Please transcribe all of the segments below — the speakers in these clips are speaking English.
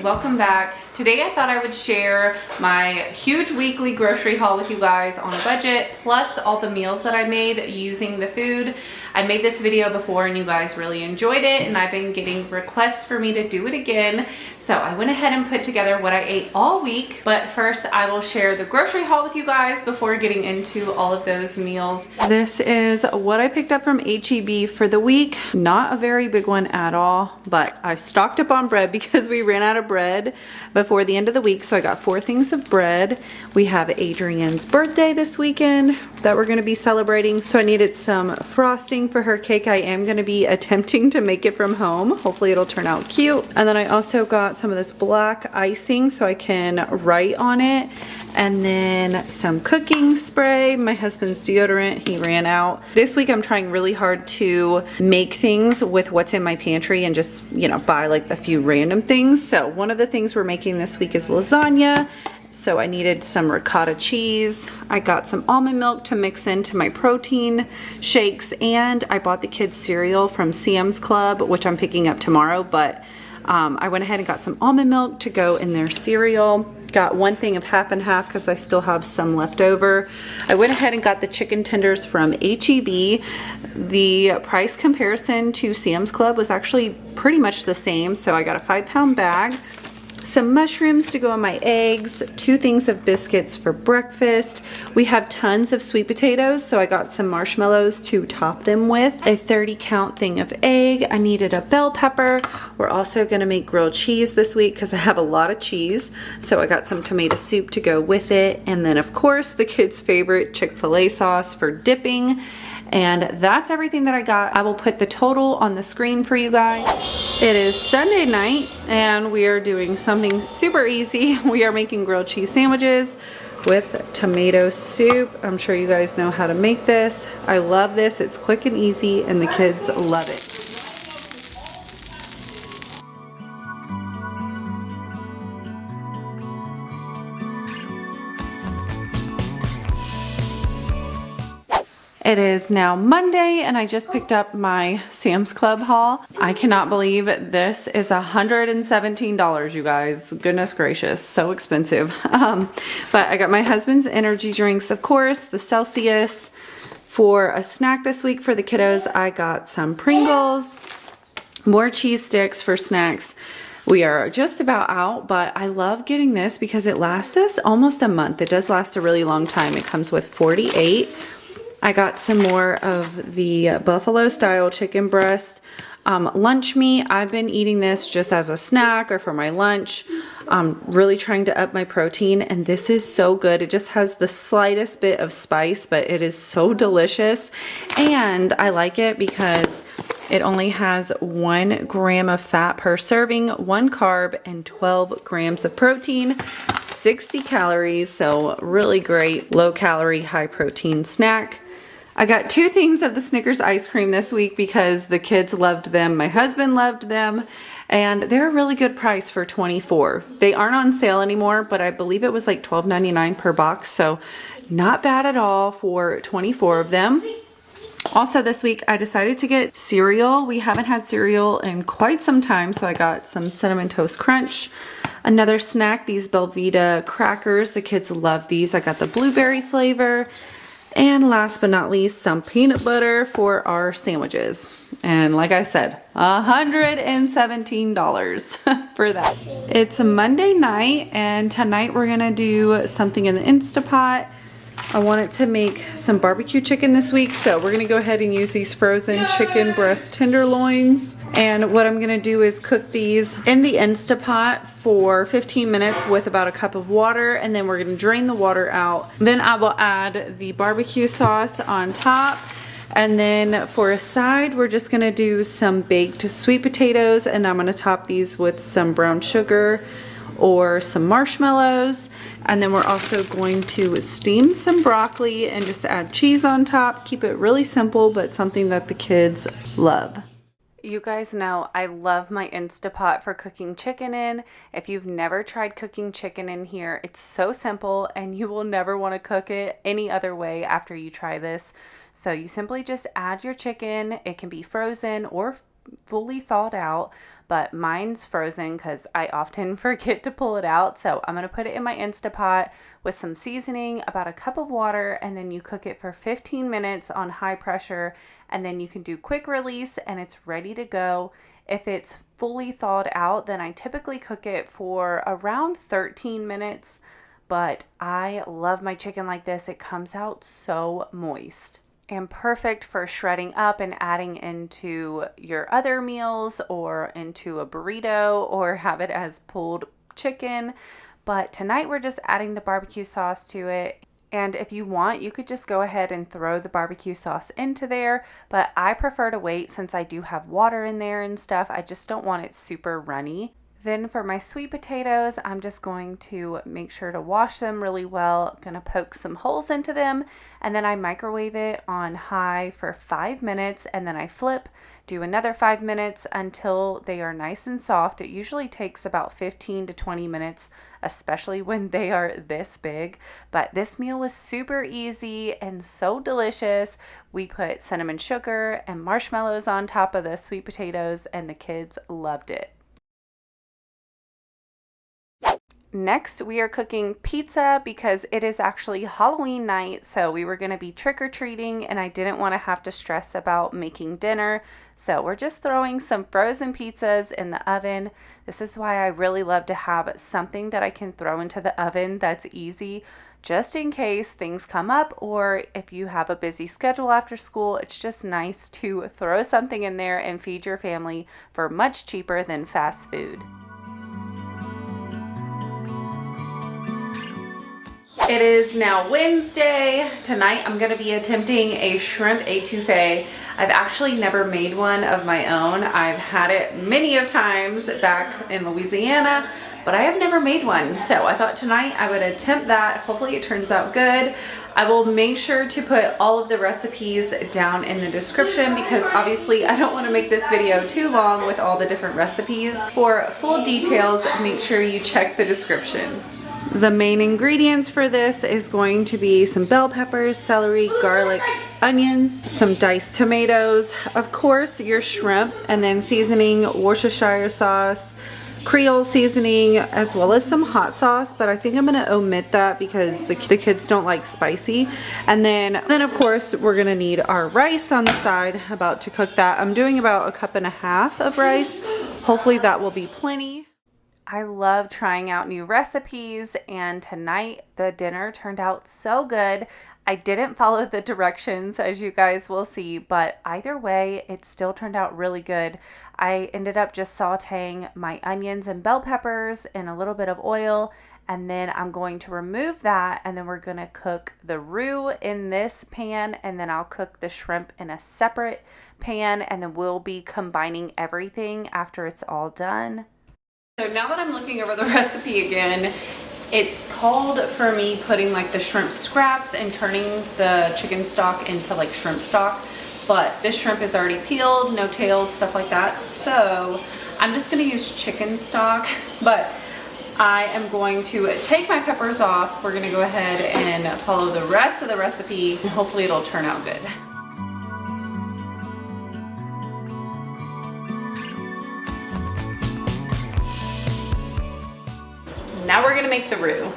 welcome back. Today I thought I would share my huge weekly grocery haul with you guys on a budget, plus all the meals that I made using the food. I made this video before and you guys really enjoyed it, and I've been getting requests for me to do it again. So I went ahead and put together what I ate all week. But first I will share the grocery haul with you guys before getting into all of those meals. This is what I picked up from HEB for the week. Not a very big one at all, but I stocked up on bread because we ran out of bread before the end of the week. So I got 4 things of bread. We have Adrienne's birthday this weekend that we're gonna be celebrating. So I needed some frosting for her cake. I am gonna be attempting to make it from home. Hopefully it'll turn out cute. And then I also got some of this black icing so I can write on it. And then some cooking spray, my husband's deodorant, he ran out. This week I'm trying really hard to make things with what's in my pantry and just, you know, buy like a few random things. So one of the things we're making this week is lasagna. So I needed some ricotta cheese. I got some almond milk to mix into my protein shakes, and I bought the kids cereal from Sam's Club, which I'm picking up tomorrow, but I went ahead and got some almond milk to go in their cereal. Got 1 thing of half and half because I still have some left over. I went ahead and got the chicken tenders from HEB. The price comparison to Sam's Club was actually pretty much the same, so I got a 5-pound bag. Some mushrooms to go on my eggs, 2 things of biscuits for breakfast. We have tons of sweet potatoes, so I got some marshmallows to top them with. A 30-count thing of egg. I needed a bell pepper. We're also gonna make grilled cheese this week because I have a lot of cheese. So I got some tomato soup to go with it. And then of course, the kids' favorite Chick-fil-A sauce for dipping. And that's everything that I got. I will put the total on the screen for you guys. It is Sunday night and we are doing something super easy. We are making grilled cheese sandwiches with tomato soup. I'm sure you guys know how to make this. I love this. It's quick and easy and the kids love it. It is now Monday and I just picked up my Sam's Club haul. I cannot believe this is $117, you guys. Goodness gracious, so expensive. But I got my husband's energy drinks, of course, the Celsius. For a snack this week for the kiddos, I got some Pringles, more cheese sticks for snacks. We are just about out, but I love getting this because it lasts us almost a month. It does last a really long time. It comes with 48. I got some more of the buffalo style chicken breast lunch meat. I've been eating this just as a snack or for my lunch. Really trying to up my protein, and this is so good. It just has the slightest bit of spice, but it is so delicious. And I like it because it only has 1 gram of fat per serving, 1 carb, and 12 grams of protein, 60 calories. So really great low calorie, high protein snack. I got 2 things of the Snickers ice cream this week because the kids loved them. My husband loved them, and they're a really good price for $24. They aren't on sale anymore, but I believe it was like $12.99 per box. So not bad at all for 24 of them. Also this week I decided to get cereal. We haven't had cereal in quite some time, so I got some Cinnamon Toast Crunch. Another snack, these Belvita crackers. The kids love these. I got the blueberry flavor. And last but not least, some peanut butter for our sandwiches. And like I said, $117 for that. It's a Monday night, and tonight we're gonna do something in the Instapot. I wanted to make some barbecue chicken this week, so we're gonna go ahead and use these frozen chicken breast tenderloins. And what I'm gonna do is cook these in the Instapot for 15 minutes with about a cup of water, and then we're gonna drain the water out. Then I will add the barbecue sauce on top. And then for a side, we're just gonna do some baked sweet potatoes, and I'm gonna top these with some brown sugar or some marshmallows. And then we're also going to steam some broccoli and just add cheese on top. Keep it really simple, but something that the kids love. You guys know I love my Instapot for cooking chicken in. If you've never tried cooking chicken in here, it's so simple and you will never want to cook it any other way after you try this. So you simply just add your chicken. It can be frozen or fully thawed out, but mine's frozen because I often forget to pull it out. So I'm going to put it in my Instapot with some seasoning, about a cup of water, and then you cook it for 15 minutes on high pressure, and then you can do quick release and it's ready to go. If it's fully thawed out, then I typically cook it for around 13 minutes, but I love my chicken like this. It comes out so moist and perfect for shredding up and adding into your other meals or into a burrito or have it as pulled chicken. But tonight we're just adding the barbecue sauce to it. And if you want, you could just go ahead and throw the barbecue sauce into there, but I prefer to wait since I do have water in there and stuff. I just don't want it super runny. Then for my sweet potatoes, I'm just going to make sure to wash them really well. I'm going to poke some holes into them, and then I microwave it on high for 5 minutes, and then I flip, do another 5 minutes until they are nice and soft. It usually takes about 15 to 20 minutes, especially when they are this big. But this meal was super easy and so delicious. We put cinnamon sugar and marshmallows on top of the sweet potatoes, and the kids loved it. Next, we are cooking pizza because it is actually Halloween night, so we were going to be trick-or-treating and I didn't want to have to stress about making dinner. So we're just throwing some frozen pizzas in the oven. This is why I really love to have something that I can throw into the oven that's easy, just in case things come up, or if you have a busy schedule after school. It's just nice to throw something in there and feed your family for much cheaper than fast food. It is now Wednesday. Tonight I'm going to be attempting a shrimp etouffee. I've actually never made one of my own. I've had it many of times back in Louisiana, but I have never made one. So I thought tonight I would attempt that. Hopefully it turns out good. I will make sure to put all of the recipes down in the description because obviously I don't want to make this video too long with all the different recipes. For full details, make sure you check the description. The main ingredients for this is going to be some bell peppers, celery, garlic, onions, some diced tomatoes, of course your shrimp, and then seasoning, Worcestershire sauce, Creole seasoning, as well as some hot sauce, but I think I'm going to omit that because the kids don't like spicy. And then of course we're going to need our rice on the side, about to cook that. I'm doing about 1.5 cups of rice. Hopefully that will be plenty. I love trying out new recipes, and tonight the dinner turned out so good. I didn't follow the directions, as you guys will see, but either way, it still turned out really good. I ended up just sauteing my onions and bell peppers in a little bit of oil, and then I'm going to remove that, and then we're going to cook the roux in this pan, and then I'll cook the shrimp in a separate pan, and then we'll be combining everything after it's all done. So now that I'm looking over the recipe again, it called for me putting like the shrimp scraps and turning the chicken stock into like shrimp stock, but this shrimp is already peeled, no tails, stuff like that. So I'm just going to use chicken stock, but I am going to take my peppers off. We're going to go ahead and follow the rest of the recipe, and hopefully it'll turn out good. Now we're gonna make the roux.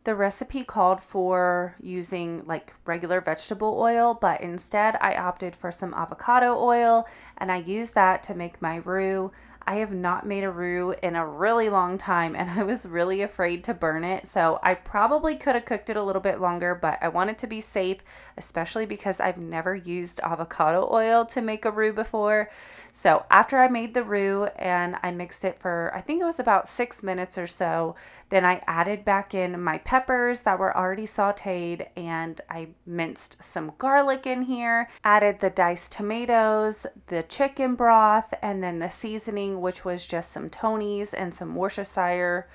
The recipe called for using like regular vegetable oil, but instead I opted for some avocado oil, and I used that to make my roux. I have not made a roux in a really long time, and I was really afraid to burn it, so I probably could have cooked it a little bit longer, but I wanted to be safe, especially because I've never used avocado oil to make a roux before. So after I made the roux and I mixed it for, I think it was about 6 minutes or so, then I added back in my peppers that were already sauteed, and I minced some garlic in here, added the diced tomatoes, the chicken broth, and then the seasoning, which was just some Tony's and some Worcestershire,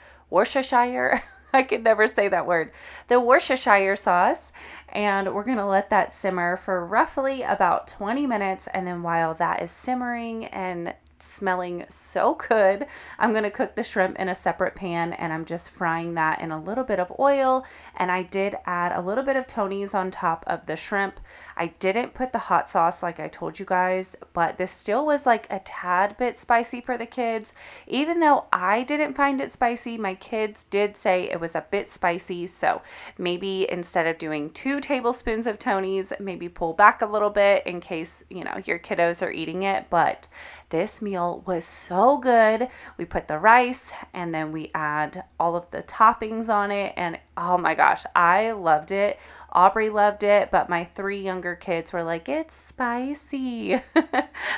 I could never say that word, the Worcestershire sauce. And we're going to let that simmer for roughly about 20 minutes. And then while that is simmering and smelling so good. I'm gonna cook the shrimp in a separate pan, and I'm just frying that in a little bit of oil. And I did add a little bit of Tony's on top of the shrimp. I didn't put the hot sauce like I told you guys, but this still was like a tad bit spicy for the kids. Even though I didn't find it spicy, my kids did say it was a bit spicy. So maybe instead of doing 2 tablespoons of Tony's, maybe pull back a little bit in case, you know, your kiddos are eating it. But this meal was so good. We put the rice and then we add all of the toppings on it, and oh my gosh, I loved it. Aubrey loved it, but my 3 younger kids were like, it's spicy.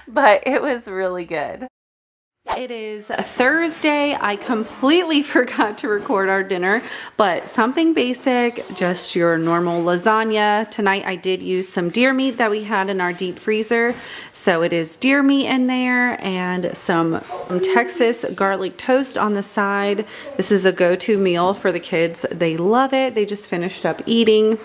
But it was really good. It is Thursday. I completely forgot to record our dinner, but something basic, just your normal lasagna. Tonight I did use some deer meat that we had in our deep freezer. So it is deer meat in there and some Texas garlic toast on the side. This is a go-to meal for the kids. They love it. They just finished up eating.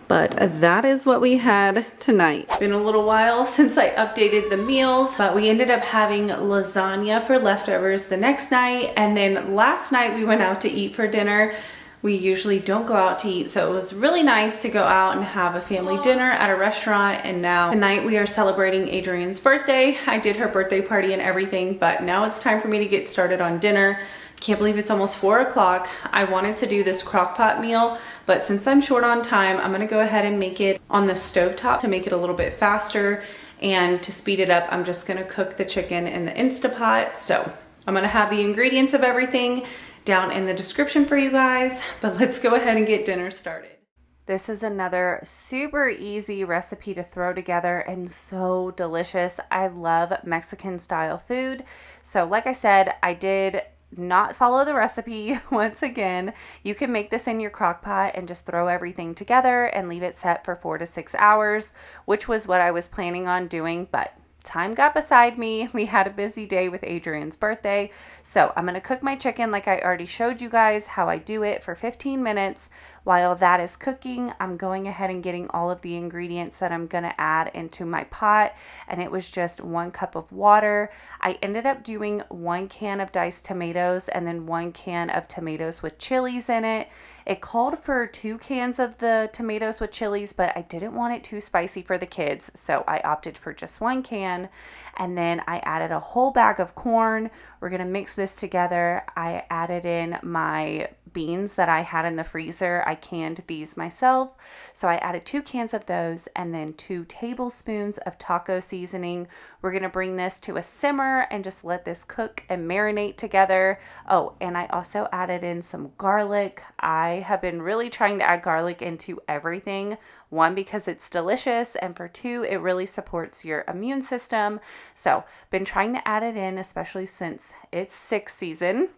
But that is what we had tonight. Been a little while since I updated the meals, but we ended up having lasagna for leftovers the next night. And then last night we went out to eat for dinner. We usually don't go out to eat, so it was really nice to go out and have a family dinner at a restaurant. And now tonight we are celebrating Adrienne's birthday. I did her birthday party and everything, but now it's time for me to get started on dinner. Can't believe it's almost 4 o'clock. I wanted to do this crock pot meal, but since I'm short on time, I'm gonna go ahead and make it on the stovetop to make it a little bit faster. And to speed it up, I'm just gonna cook the chicken in the Instapot. So I'm gonna have the ingredients of everything down in the description for you guys, but let's go ahead and get dinner started. This is another super easy recipe to throw together and so delicious. I love Mexican style food. So like I said, I did not follow the recipe once again. You can make this in your crock pot and just throw everything together and leave it set for 4 to 6 hours, which was what I was planning on doing, but time got beside me. We had a busy day with Adrienne's birthday. So I'm going to cook my chicken like I already showed you guys how I do it for 15 minutes. While that is cooking, I'm going ahead and getting all of the ingredients that I'm going to add into my pot. And it was just 1 cup of water. I ended up doing 1 can of diced tomatoes and then 1 can of tomatoes with chilies in it. It called for 2 cans of the tomatoes with chilies, but I didn't want it too spicy for the kids, so I opted for just 1 can. And then I added a whole bag of corn. We're gonna mix this together. I added in my beans that I had in the freezer. I canned these myself. So I added 2 cans of those and then 2 tablespoons of taco seasoning. We're gonna bring this to a simmer and just let this cook and marinate together. Oh, and I also added in some garlic. I have been really trying to add garlic into everything. 1, because it's delicious, and for 2, it really supports your immune system. So been trying to add it in, especially since it's 6 season.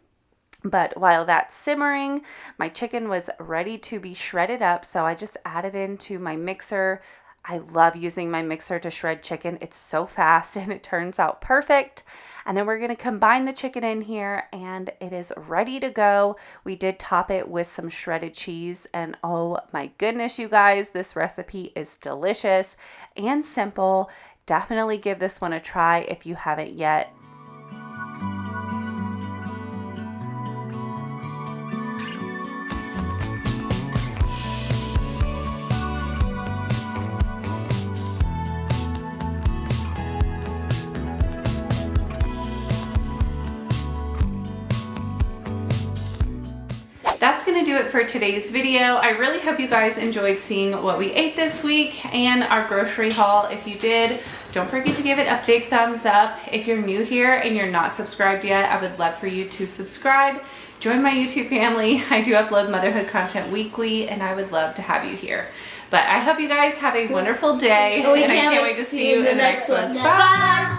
But while that's simmering, my chicken was ready to be shredded up, so I just added into my mixer. I love using my mixer to shred chicken. It's so fast and it turns out perfect. And then we're going to combine the chicken in here and it is ready to go. We did top it with some shredded cheese, and oh my goodness, you guys, this recipe is delicious and simple. Definitely give this one a try if you haven't yet. That's gonna do it for today's video. I really hope you guys enjoyed seeing what we ate this week and our grocery haul. If you did, don't forget to give it a big thumbs up. If you're new here and you're not subscribed yet, I would love for you to subscribe. Join my YouTube family. I do upload motherhood content weekly and I would love to have you here. But I hope you guys have a wonderful day and I can't wait to see you in the next one. Bye!